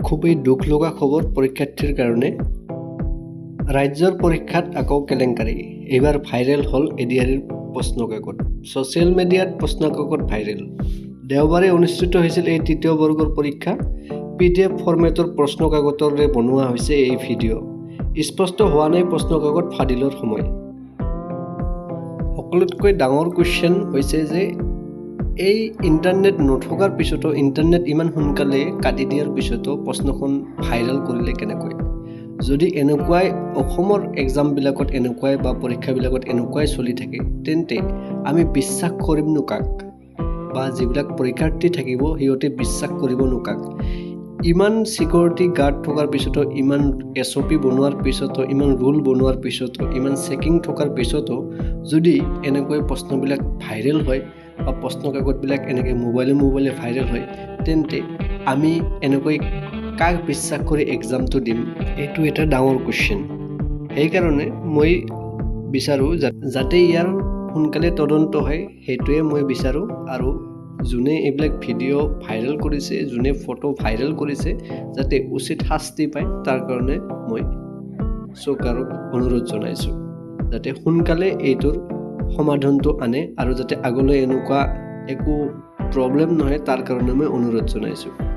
খুবই দুখ লগা খবৰ পৰীক্ষাৰ্থীৰ কাৰণে। ৰাজ্যৰ পৰীক্ষাত আকৌ কেলেংকাৰী। এইবাৰ ভাইৰেল হ'ল এডিআৰিৰ প্ৰশ্নকাকত। ছ'চিয়েল মিডিয়াত প্ৰশ্নকাকত ভাইৰেল। দেওবাৰে অনুষ্ঠিত হৈছিল এই তৃতীয় বৰ্গৰ পৰীক্ষা। PDF ফৰ্মেটৰ প্ৰশ্নকাকতৰে বনোৱা হৈছে এই ভিডিঅ'। স্পষ্ট হোৱা নাই প্ৰশ্নকাকত ফাদিলৰ সময়। সকলোতকৈ ডাঙৰ কুৱেশ্যন হৈছে যে এই ইণ্টাৰনেট নথকাৰ পিছতো, ইণ্টাৰনেট ইমান সোনকালে কাটি দিয়াৰ পিছতো প্ৰশ্নখন ভাইৰেল কৰিলে কেনেকৈ? যদি এনেকুৱাই অসমৰ এক্সামবিলাকত এনেকুৱাই বা পৰীক্ষাবিলাকত এনেকুৱাই চলি থাকে, তেন্তে আমি বিশ্বাস কৰিমনো কাক? বা যিবিলাক পৰীক্ষাৰ্থী থাকিব সিহঁতে বিশ্বাস কৰিবনো কাক? ইমান ছিকিউৰিটি গাৰ্ড থকাৰ পিছতো, ইমান SOP বনোৱাৰ পিছতো, ইমান ৰুল বনোৱাৰ পিছতো, ইমান চেকিং থকাৰ পিছতো যদি এনেকৈ প্ৰশ্নবিলাক ভাইৰেল হয় বা প্ৰশ্নকাকতবিলাক এনেকৈ মোবাইলে ভাইৰেল হয়, তেন্তে আমি এনেকৈ কাক বিশ্বাস কৰি এক্সামটো দিম? এইটো এটা ডাঙৰ কুৱেশ্যন। সেইকাৰণে মই বিচাৰোঁ যাতে ইয়াৰ সোনকালে তদন্ত হয়, সেইটোৱে মই বিচাৰোঁ। আৰু যোনে এইবিলাক ভিডিঅ' ভাইৰেল কৰিছে, যোনে ফটো ভাইৰেল কৰিছে, যাতে উচিত শাস্তি পায়, তাৰ কাৰণে মই চৰকাৰক অনুৰোধ জনাইছোঁ যাতে সোনকালে এইটোৰ সমাধানটো আনে আৰু যাতে আগলৈ এনেকুৱা একো প্ৰব্লেম নহয়, তাৰ কাৰণে মই অনুৰোধ জনাইছোঁ।